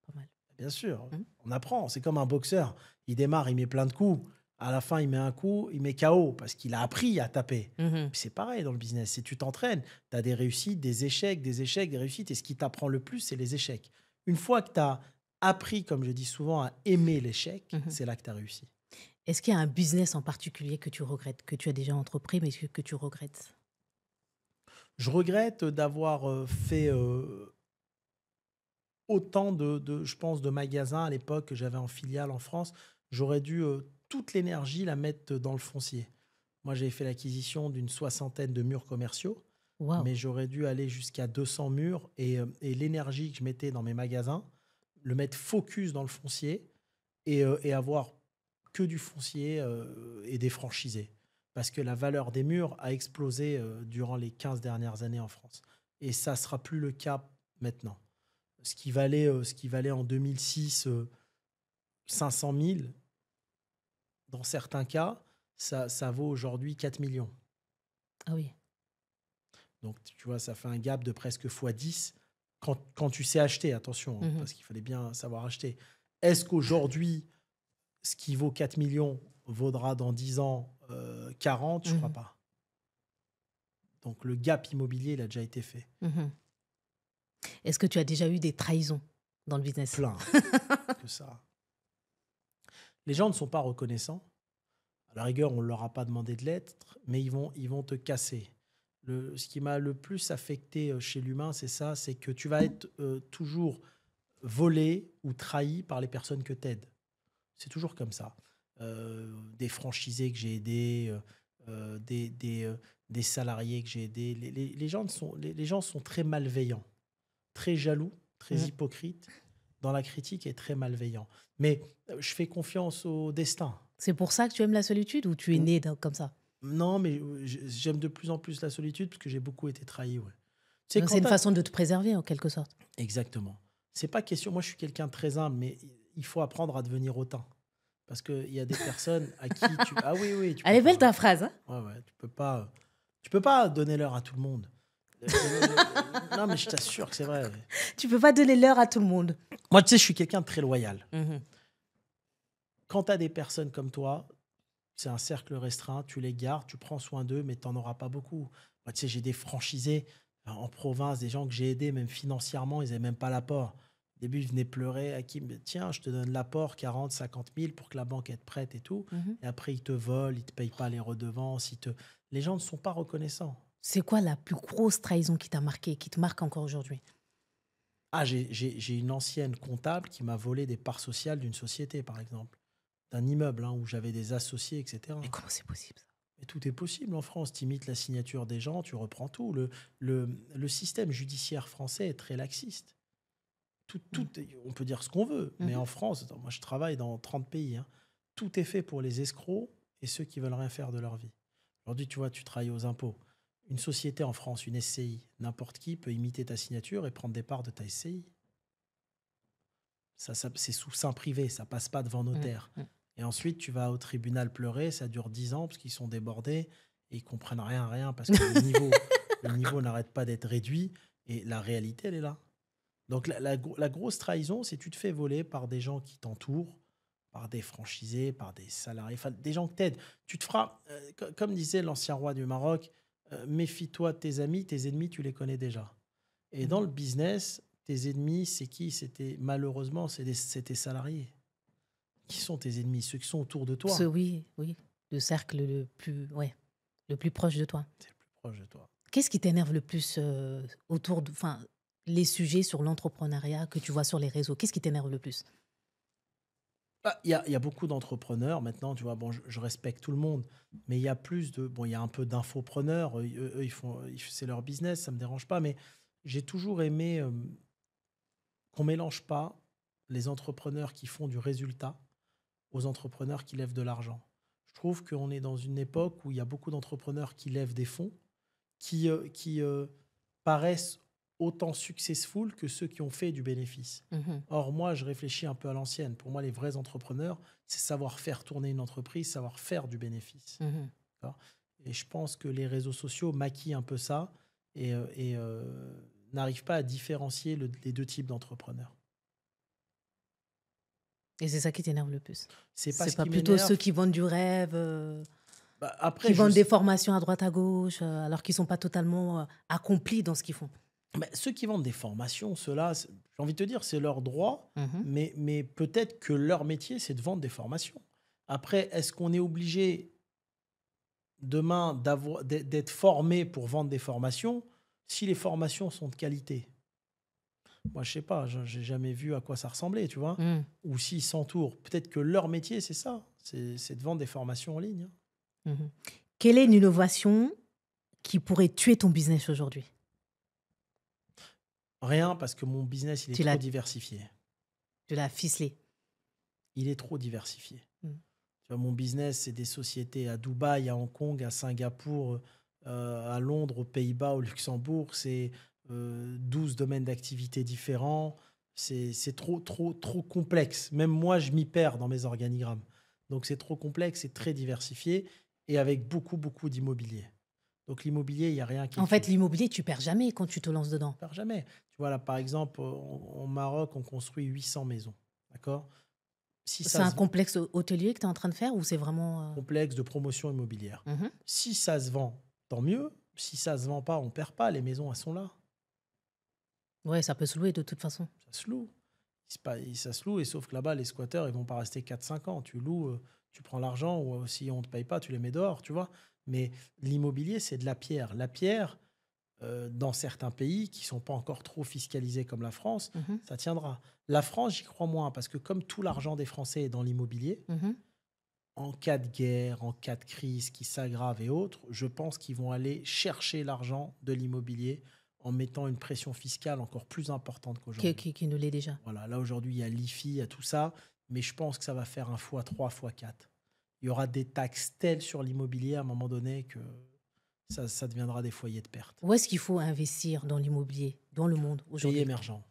Pas mal. Bien sûr, Mhm. on apprend. C'est comme un boxeur. Il démarre, il met plein de coups. À la fin, il met un coup, il met KO parce qu'il a appris à taper. Mhm. Puis c'est pareil dans le business. Si tu t'entraînes, tu as des réussites, des échecs, des réussites. Et ce qui t'apprend le plus, c'est les échecs. Une fois que tu as appris, comme je dis souvent, à aimer l'échec, Mhm. c'est là que tu as réussi. Est-ce qu'il y a un business en particulier que tu regrettes, que tu as déjà entrepris, mais que tu regrettes? Je regrette d'avoir fait autant je pense, de magasins à l'époque que j'avais en filiale en France. J'aurais dû toute l'énergie la mettre dans le foncier. Moi, j'ai fait l'acquisition d'une 60aine de murs commerciaux, Waouh. mais j'aurais dû aller jusqu'à 200 murs et l'énergie que je mettais dans mes magasins, le mettre focus dans le foncier et avoir que du foncier et des franchisés. Parce que la valeur des murs a explosé durant les 15 dernières années en France. Et ça ne sera plus le cas maintenant. Ce qui valait en 2006 500 000, dans certains cas, ça vaut aujourd'hui 4 millions. Ah oui. Donc, tu vois, ça fait un gap de presque x10 quand tu sais acheter, attention, hein, Mhm. parce qu'il fallait bien savoir acheter. Est-ce qu'aujourd'hui, ce qui vaut 4 millions vaudra dans 10 ans 40? Je ne crois Mhm. pas. Donc, le gap immobilier, il a déjà été fait. Mhm. Est-ce que tu as déjà eu des trahisons dans le business? Plein que ça. Les gens ne sont pas reconnaissants. À la rigueur, on ne leur a pas demandé de l'être, mais ils vont te casser. Ce qui m'a le plus affecté chez l'humain, c'est ça, c'est que tu vas être toujours volé ou trahi par les personnes que tu aides. C'est toujours comme ça. Des franchisés que j'ai aidés, des salariés que j'ai aidés. Les gens sont très malveillants, très jaloux, très Mhm. hypocrites dans la critique et très malveillants. Mais je fais confiance au destin. C'est pour ça que tu aimes la solitude ou tu es Ou- né comme ça? Non, mais j'aime de plus en plus la solitude parce que j'ai beaucoup été trahi. Ouais. Tu sais, Donc, c'est quand une t'as... façon de te préserver en quelque sorte. Exactement. C'est pas question. Moi, je suis quelqu'un de très humble, mais il faut apprendre à devenir hautain. Parce qu'il y a des personnes à qui tu. Ah oui, oui, tu Elle peux est belle pas. ta phrase, hein? Ouais, ouais, tu peux pas donner l'heure à tout le monde. Non, mais je t'assure que c'est vrai. Tu peux pas donner l'heure à tout le monde. Moi, tu sais, je suis quelqu'un de très loyal. Mhm. Quand tu as des personnes comme toi, c'est un cercle restreint, tu les gardes, tu prends soin d'eux, mais tu n'en auras pas beaucoup. Moi, tu sais, j'ai des franchisés en province, des gens que j'ai aidés, même financièrement, ils n'avaient même pas l'apport. Au début, ils venaient pleurer. Tiens, je te donne l'apport, 40, 50 000 pour que la banque être prête et tout. Mhm. Et après, ils te volent, ils ne te payent pas les redevances. Les gens ne sont pas reconnaissants. C'est quoi la plus grosse trahison qui t'a marqué, qui te marque encore aujourd'hui? Ah, j'ai une ancienne comptable qui m'a volé des parts sociales d'une société, par exemple, d'un immeuble où j'avais des associés, etc. Mais comment c'est possible ça? Mais tout est possible en France. Tu imites la signature des gens, tu reprends tout. Le système judiciaire français est très laxiste. On peut dire ce qu'on veut, mais Mhm. en France, moi je travaille dans 30 pays, hein, tout est fait pour les escrocs et ceux qui veulent rien faire de leur vie. Aujourd'hui, tu vois, tu travailles aux impôts. Une société en France, une SCI, n'importe qui peut imiter ta signature et prendre des parts de ta SCI. Ça, c'est sous seing privé, ça passe pas devant Mhm. notaire. Mhm. Et ensuite, tu vas au tribunal pleurer, ça dure 10 ans parce qu'ils sont débordés et ils comprennent rien parce que le niveau n'arrête pas d'être réduit et la réalité, elle est là. Donc la grosse trahison, c'est que tu te fais voler par des gens qui t'entourent, par des franchisés, par des salariés, enfin des gens que t'aident. Tu te feras, comme disait l'ancien roi du Maroc, méfie-toi de tes amis, tes ennemis, tu les connais déjà. Et dans Mhm. le business, tes ennemis, c'est qui? Malheureusement, c'est tes salariés. Qui sont tes ennemis? Ceux qui sont autour de toi. Oui, oui, le cercle ouais, le plus proche de toi. C'est le plus proche de toi. Qu'est-ce qui t'énerve le plus autour de, enfin, les sujets sur l'entrepreneuriat que tu vois sur les réseaux? Qu'est-ce qui t'énerve le plus? Ah, il y a beaucoup d'entrepreneurs maintenant, tu vois. Bon, je respecte tout le monde, mais il y a plus de. Bon, il y a un peu d'infopreneurs. Eux, c'est leur business, ça me dérange pas. Mais j'ai toujours aimé qu'on mélange pas les entrepreneurs qui font du résultat aux entrepreneurs qui lèvent de l'argent. Je trouve qu'on est dans une époque où il y a beaucoup d'entrepreneurs qui lèvent des fonds, qui paraissent autant successful que ceux qui ont fait du bénéfice. Mhm. Or, moi, je réfléchis un peu à l'ancienne. Pour moi, les vrais entrepreneurs, c'est savoir faire tourner une entreprise, savoir faire du bénéfice. Mhm. D'accord. Et je pense que les réseaux sociaux maquillent un peu ça et n'arrivent pas à différencier les deux types d'entrepreneurs. Et c'est ça qui t'énerve le plus. C'est pas C'est ce pas qui plutôt ceux m'énerve. qui vendent du rêve, Bah, qui après, vendent des formations à droite à gauche, alors qu'ils sont pas totalement accomplis dans ce qu'ils font. ceux qui vendent des formations, ceux-là, j'ai envie de te dire, c'est leur droit, Mhm. mais peut-être que leur métier, c'est de vendre des formations. Après, est-ce qu'on est obligé demain d'être formé pour vendre des formations si les formations sont de qualité? Moi, je sais pas, j'ai jamais vu à quoi ça ressemblait, tu vois. Mhm. Ou s'ils s'entourent, peut-être que leur métier, c'est ça, c'est de vendre des formations en ligne, hein. Mhm. Quelle est une innovation qui pourrait tuer ton business aujourd'hui? Rien, parce que mon business, il est Tu trop l'as, diversifié. tu l'as ficelé. il est trop diversifié. Mm. Tu vois, mon business, c'est des sociétés à Dubaï, à Hong Kong, à Singapour, à Londres, aux Pays-Bas, au Luxembourg. C'est 12 domaines d'activité différents. C'est trop, trop, trop complexe. Même moi, je m'y perds dans mes organigrammes. Donc, c'est trop complexe, c'est très diversifié et avec beaucoup, beaucoup d'immobilier. Donc, l'immobilier, il n'y a rien qui est En fait, fixe. l'immobilier, tu perds jamais quand tu te lances dedans. On perd jamais. Tu vois, là, par exemple, au Maroc, on construit 800 maisons. D'accord? Si C'est ça un se vend, complexe hôtelier que tu es en train de faire ou c'est vraiment... complexe de promotion immobilière. Mhm. Si ça se vend, tant mieux. Si ça se vend pas, on perd pas. Les maisons, elles sont là. Ouais, ça peut se louer de toute façon. Ça se loue. Ça se loue. Et sauf que là-bas, les squatteurs, ils vont pas rester 4 5 ans. Tu loues, tu prends l'argent ou si on te paye pas, tu les mets dehors, tu vois. Mais l'immobilier, c'est de la pierre. La pierre, dans certains pays qui sont pas encore trop fiscalisés comme la France, Mhm. ça tiendra. La France, j'y crois moins parce que comme tout l'argent des Français est dans l'immobilier, Mhm. en cas de guerre, en cas de crise qui s'aggrave et autres, je pense qu'ils vont aller chercher l'argent de l'immobilier en mettant une pression fiscale encore plus importante Qui, qu'aujourd'hui. qui ne l'est déjà. Voilà, là aujourd'hui, il y a l'IFI, il y a tout ça, mais je pense que ça va faire un fois 3 fois 4. Il y aura des taxes telles sur l'immobilier à un moment donné que ça deviendra des foyers de perte. Où est-ce qu'il faut investir dans l'immobilier, dans le monde Pays aujourd'hui? émergents.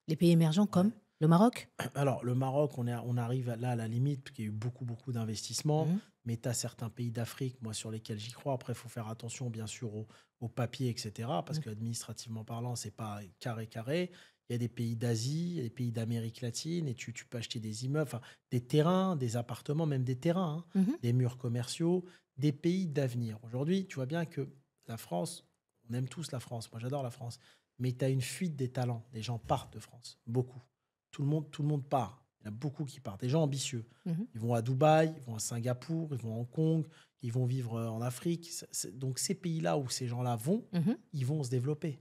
Les pays émergents Ouais. comme le Maroc? Alors, le Maroc, on arrive là à la limite, parce qu'il y a eu beaucoup, beaucoup d'investissements. Mhm. Mais tu as certains pays d'Afrique, moi, sur lesquels j'y crois. Après, il faut faire attention, bien sûr, au papier, etc. Parce Mhm. qu'administrativement parlant, c'est pas carré, carré. Il y a des pays d'Asie, il y a des pays d'Amérique latine, et tu peux acheter des immeubles, enfin, des terrains, des appartements, même des terrains, hein, Mhm. des murs commerciaux, des pays d'avenir. Aujourd'hui, tu vois bien que la France, on aime tous la France. Moi, j'adore la France. Mais tu as une fuite des talents. Les gens partent de France, beaucoup. Tout le monde part. Il y en a beaucoup qui partent. Des gens ambitieux. Mhm. Ils vont à Dubaï, ils vont à Singapour, ils vont à Hong Kong, ils vont vivre en Afrique. Donc ces pays-là où ces gens-là vont, Mhm. ils vont se développer.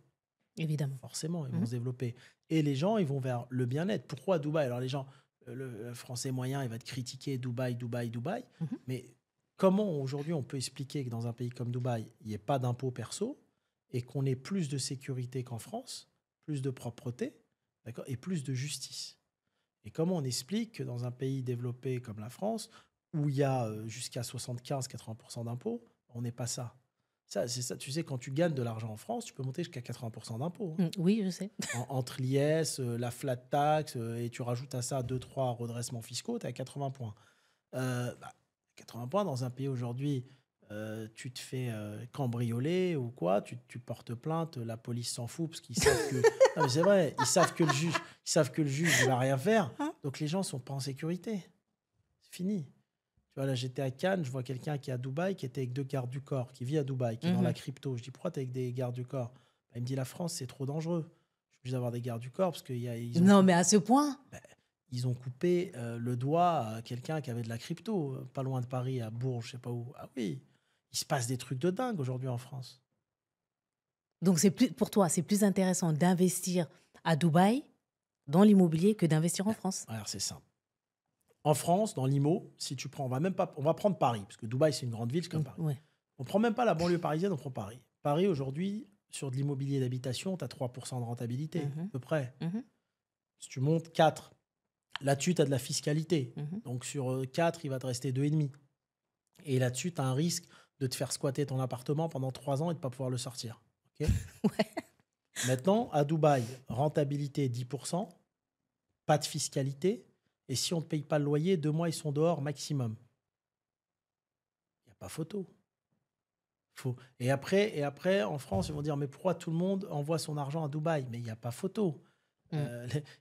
Évidemment. Forcément, ils vont Mhm. se développer. Et les gens, ils vont vers le bien-être. Pourquoi Dubaï? Alors les gens, le français moyen, il va te critiquer Dubaï, Dubaï, Dubaï. Mhm. Mais comment aujourd'hui on peut expliquer que dans un pays comme Dubaï, il n'y ait pas d'impôts perso et qu'on ait plus de sécurité qu'en France, plus de propreté, d'accord, et plus de justice? Et comment on explique que dans un pays développé comme la France, où il y a jusqu'à 75-80% d'impôts, on n'est pas ça? Ça, c'est ça. Tu sais, quand tu gagnes de l'argent en France, tu peux monter jusqu'à 80% d'impôts, hein. Oui, je sais. Entre l'IS, la flat tax, et tu rajoutes à ça 2 3 redressements fiscaux, tu es à 80 points. 80 points dans un pays aujourd'hui, tu te fais cambrioler ou quoi, tu portes plainte, la police s'en fout parce qu'ils savent que. Non, mais c'est vrai, ils savent que le juge, il va rien faire. Donc les gens sont pas en sécurité. C'est fini. Tu vois, là, j'étais à Cannes, je vois quelqu'un qui est à Dubaï, qui était avec 2 gardes du corps, qui vit à Dubaï, qui est dans la Mhm. crypto. Je dis, pourquoi tu es avec des gardes du corps? Bah, il me dit, la France, c'est trop dangereux. Je suis obligé d'avoir des gardes du corps parce Non, mais à ce point? ils ont coupé le doigt à quelqu'un qui avait de la crypto, pas loin de Paris, à Bourges, je sais pas où. Ah oui, il se passe des trucs de dingue aujourd'hui en France. Donc, pour toi, c'est plus intéressant d'investir à Dubaï dans l'immobilier que d'investir en France. Alors c'est simple. En France, dans l'IMO, si tu prends, on va prendre Paris, parce que Dubaï, c'est une grande ville, c'est comme Paris. Ouais. On prend même pas la banlieue parisienne, on prend Paris. Paris, aujourd'hui, sur de l'immobilier d'habitation, tu as 3% de rentabilité, à Mhm. peu près. Mhm. Si tu montes 4, là-dessus, tu as de la fiscalité. Mhm. Donc sur 4, il va te rester 2,5. Et là-dessus, tu as un risque de te faire squatter ton appartement pendant 3 ans et de ne pas pouvoir le sortir. Ok. Ouais. Maintenant, à Dubaï, rentabilité 10%, pas de fiscalité. Et si on ne te paye pas le loyer, 2 mois, ils sont dehors maximum. Il n'y a pas photo. Et après, en France, ils vont dire, mais pourquoi tout le monde envoie son argent à Dubaï? Mais il n'y a pas photo. Mm.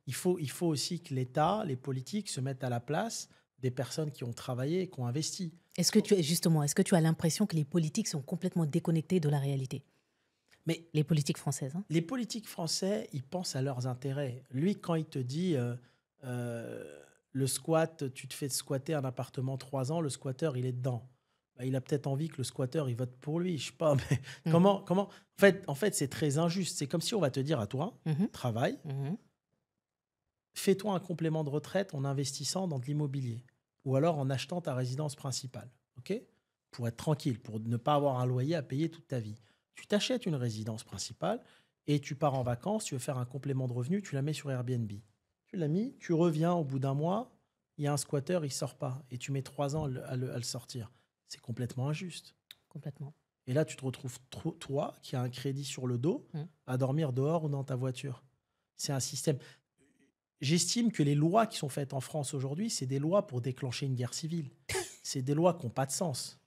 Il faut aussi que l'État, les politiques se mettent à la place des personnes qui ont travaillé et qui ont investi. Est-ce que tu as l'impression que les politiques sont complètement déconnectés de la réalité? Mais Les politiques françaises, hein? les politiques français, ils pensent à leurs intérêts. Lui, quand il te dit le squat, tu te fais squatter un appartement 3 ans, le squatteur, il est dedans. Bah, il a peut-être envie que le squatteur, il vote pour lui. Je sais pas, mais Mhm. comment en fait, c'est très injuste. C'est comme si on va te dire à toi, Mhm. travaille, Mhm. fais-toi un complément de retraite en investissant dans de l'immobilier ou alors en achetant ta résidence principale, ok? Pour être tranquille, pour ne pas avoir un loyer à payer toute ta vie. Tu t'achètes une résidence principale et tu pars en vacances, tu veux faire un complément de revenu, tu la mets sur Airbnb. Tu l'as mis, tu reviens au bout d'un mois, il y a un squatter, il sort pas. Et tu mets 3 ans à le sortir. C'est complètement injuste. Complètement. Et là, tu te retrouves, toi, qui as un crédit sur le dos, Mm. à dormir dehors ou dans ta voiture. C'est un système. J'estime que les lois qui sont faites en France aujourd'hui, c'est des lois pour déclencher une guerre civile. C'est des lois qui n'ont pas de sens.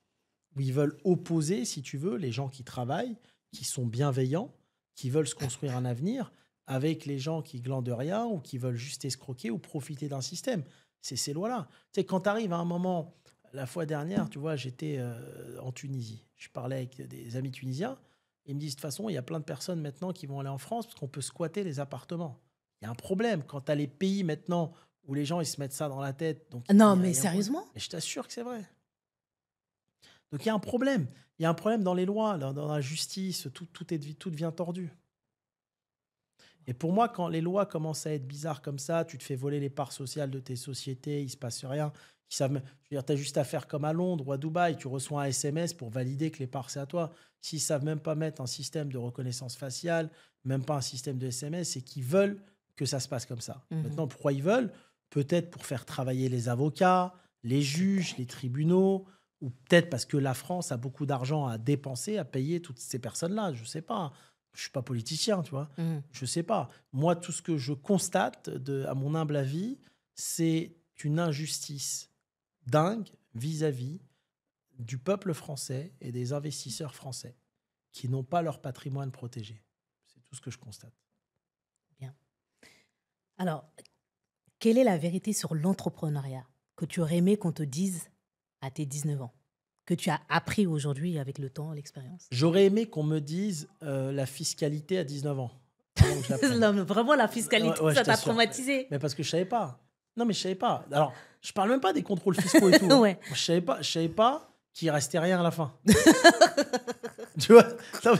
Où ils veulent opposer, si tu veux, les gens qui travaillent, qui sont bienveillants, qui veulent se construire un avenir, avec les gens qui glandent rien ou qui veulent juste escroquer ou profiter d'un système. C'est ces lois-là. Tu sais, quand tu arrives à un moment, la fois dernière, tu vois, j'étais en Tunisie. Je parlais avec des amis tunisiens. Ils me disent, de toute façon, il y a plein de personnes maintenant qui vont aller en France parce qu'on peut squatter les appartements. Il y a un problème quand tu as les pays maintenant où les gens ils se mettent ça dans la tête. Donc, Non, il mais y a un problème. sérieusement? Et je t'assure que c'est vrai. Donc, il y a un problème. Il y a un problème dans les lois, dans la justice. Tout devient tordu. Et pour moi, quand les lois commencent à être bizarres comme ça, tu te fais voler les parts sociales de tes sociétés, il se passe rien. Je veux dire, tu as juste à faire comme à Londres ou à Dubaï, tu reçois un SMS pour valider que les parts, c'est à toi. S'ils ne savent même pas mettre un système de reconnaissance faciale, même pas un système de SMS, c'est qu'ils veulent que ça se passe comme ça. Mhm. Maintenant, pourquoi ils veulent? Peut-être pour faire travailler les avocats, les juges, les tribunaux, ou peut-être parce que la France a beaucoup d'argent à dépenser, à payer toutes ces personnes-là. Je ne sais pas. Je ne suis pas politicien, tu vois. Mhm. Je sais pas. Moi, tout ce que je constate, à mon humble avis, c'est une injustice dingue vis-à-vis du peuple français et des investisseurs français qui n'ont pas leur patrimoine protégé. C'est tout ce que je constate. Bien. Alors, quelle est la vérité sur l'entrepreneuriat que tu aurais aimé qu'on te dise à tes 19 ans, que tu as appris aujourd'hui avec le temps, l'expérience? J'aurais aimé qu'on me dise la fiscalité à 19 ans. Avant que je l'apprenne. Non, mais vraiment, la fiscalité, Ouais, ça je t'a t'assure. traumatisé. Mais parce que je savais pas. Non, mais je savais pas. Alors, je parle même pas des contrôles fiscaux et tout. Hein. Ouais. Je savais pas qu'il restait rien à la fin. Tu vois? Non,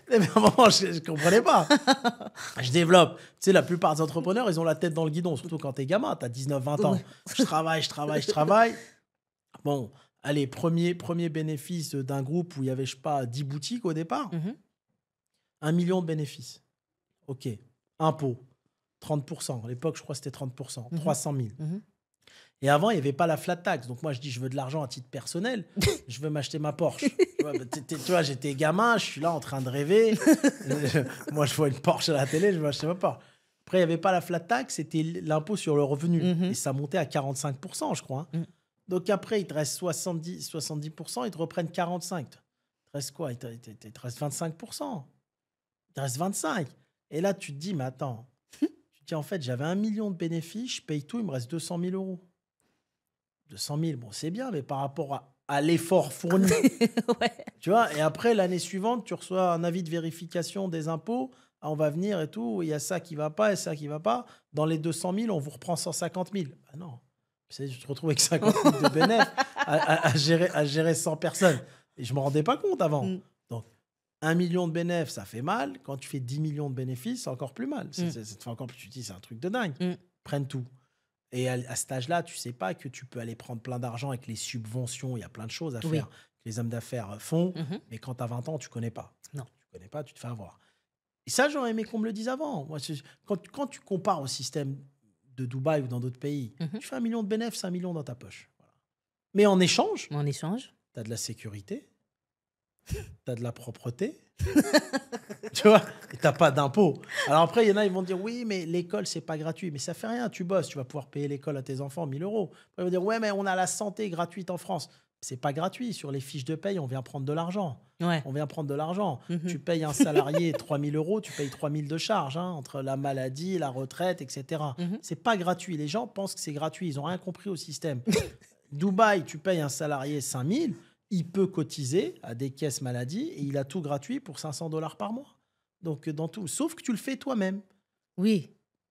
mais à un moment, je comprenais pas. Je développe. Tu sais, la plupart des entrepreneurs, ils ont la tête dans le guidon, surtout quand t'es gamin, t'as 19, 20 ans. Ouais. Je travaille. Bon, allez, premier bénéfice d'un groupe où il y avait, je sais pas, 10 boutiques au départ. Mhm. 1 million de bénéfices. OK. Impôt. 30%. À l'époque, je crois que c'était 30%. Mhm. 300 000. Mhm. Et avant, il n'y avait pas la flat tax. Donc, moi, je dis, je veux de l'argent à titre personnel. Je veux m'acheter ma Porsche. Tu vois, j'étais gamin, je suis là en train de rêver. Moi, je vois une Porsche à la télé, je veux m'acheter ma Porsche. Après, il n'y avait pas la flat tax, c'était l'impôt sur le revenu. Mhm. Et ça montait à 45%, je crois. Hein. Mhm. Donc, après, il te reste 70%, ils te reprennent 45%. Il te reste quoi? Il te reste 25%. Il te reste 25%. Et là, tu te dis, mais attends. Tu te dis, en fait, j'avais 1 million de bénéfices, je paye tout, il me reste 200 000 euros. 200 000, bon, c'est bien, mais par rapport à l'effort fourni, Ouais. tu vois, et après, l'année suivante, tu reçois un avis de vérification des impôts, ah, on va venir et tout, il y a ça qui va pas et ça qui va pas. Dans les 200 000, on vous reprend 150 000. Bah non, tu te retrouves avec 50 000 de bénéfices à gérer 100 personnes. Et je ne me rendais pas compte avant. Mm. Donc, 1 million de bénéfices, ça fait mal. Quand tu fais 10 millions de bénéfices, c'est encore plus mal. Ça te fait encore plus, tu te dis, c'est un truc de dingue. Prennent tout. Et à cet âge-là, tu sais pas que tu peux aller prendre plein d'argent avec les subventions. Il y a plein de choses à Oui. faire que les hommes d'affaires font. Mhm. Mais quand tu as 20 ans, tu connais pas. Non. Tu connais pas, tu te fais avoir. Et ça, j'aurais aimé qu'on me le dise avant. Moi, quand tu compares au système de Dubaï ou dans d'autres pays, Mhm. tu fais 1 million de bénéfices, 5 millions dans ta poche. Voilà. Mais en échange, En échange. tu as de la sécurité, tu as de la propreté, tu vois, et tu n'as pas d'impôts. Alors après, il y en a, ils vont dire, oui, mais l'école, c'est pas gratuit. Mais ça fait rien, tu bosses, tu vas pouvoir payer l'école à tes enfants 1 000 euros. Après, ils vont dire, ouais, mais on a la santé gratuite en France. C'est pas gratuit. Sur les fiches de paye, on vient prendre de l'argent. Ouais. On vient prendre de l'argent. Mhm. Tu payes un salarié 3 000 euros, tu payes 3 000 de charges, hein, entre la maladie, la retraite, etc. Mhm. C'est pas gratuit. Les gens pensent que c'est gratuit. Ils n'ont rien compris au système. Dubaï, tu payes un salarié 5 000, il peut cotiser à des caisses maladie et il a tout gratuit pour 500 $ par mois. Donc, dans tout. Sauf que tu le fais toi-même. Oui.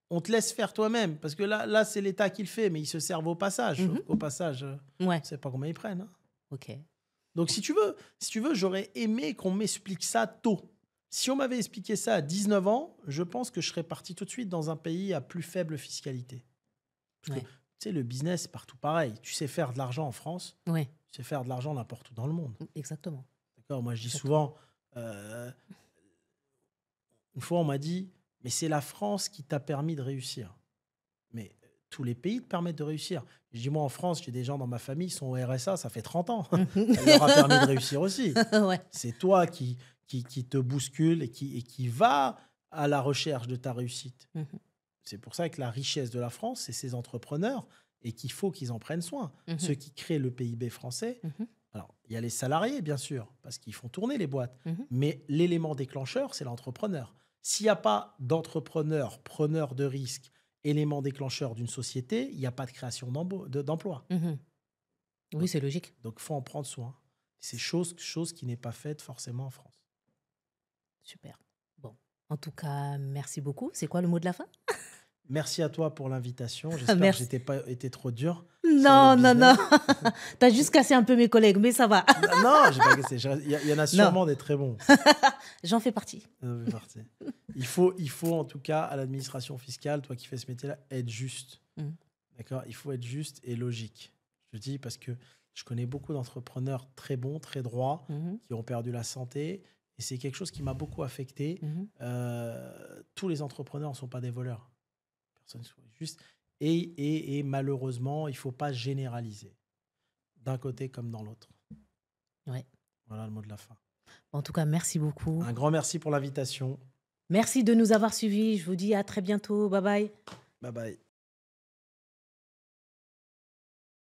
On te laisse faire toi-même. Parce que là c'est l'État qui le fait, mais ils se servent au passage. Mhm. Sauf qu'au passage, Ouais. je sais pas combien ils prennent. Hein. Ok. Donc, si tu veux, j'aurais aimé qu'on m'explique ça tôt. Si on m'avait expliqué ça à 19 ans, je pense que je serais parti tout de suite dans un pays à plus faible fiscalité. Parce Ouais. que, tu sais, le business, c'est partout pareil. Tu sais faire de l'argent en France, Ouais. tu sais faire de l'argent n'importe où dans le monde. Exactement. D'accord? Moi, je dis Exactement. souvent, une fois, on m'a dit, mais c'est la France qui t'a permis de réussir. Mais tous les pays te permettent de réussir. Je dis, moi, en France, j'ai des gens dans ma famille qui sont au RSA, ça fait 30 ans. Mhm. Ça leur a permis de réussir aussi. Ouais. C'est toi qui te bouscule et qui va à la recherche de ta réussite. Mhm. C'est pour ça que la richesse de la France, c'est ces entrepreneurs et qu'il faut qu'ils en prennent soin. Ceux Mhm. qui créent le PIB français, Mhm. alors il y a les salariés, bien sûr, parce qu'ils font tourner les boîtes, Mhm. mais l'élément déclencheur, c'est l'entrepreneur. S'il n'y a pas d'entrepreneur, preneur de risques, élément déclencheur d'une société, il n'y a pas de création d'emplois. Mhm. Oui, Donc, c'est logique. il faut en prendre soin. C'est chose qui n'est pas faite forcément en France. Super. Bon. En tout cas, merci beaucoup. C'est quoi le mot de la fin? Merci à toi pour l'invitation. J'espère que Merci. j'étais pas été trop dur sur le Non, non, non. business. T'as juste cassé un peu mes collègues, mais ça va. Non, j'ai pas cassé. Il y en a Non, sûrement des très bons. j'en fais partie. C'est parti. Il faut en tout cas à l'administration fiscale, toi qui fais ce métier-là, être juste. Mm. D'accord? Il faut être juste et logique. Je dis parce que je connais beaucoup d'entrepreneurs très bons, très droits, Mhm. qui ont perdu la santé. Et c'est quelque chose qui m'a beaucoup affecté. Mhm. Tous les entrepreneurs ne sont pas des voleurs. Personne ne soit juste. Et malheureusement, il ne faut pas généraliser d'un côté comme dans l'autre. Ouais. Voilà le mot de la fin. En tout cas, merci beaucoup. Un grand merci pour l'invitation. Merci de nous avoir suivis. Je vous dis à très bientôt. Bye bye. Bye bye.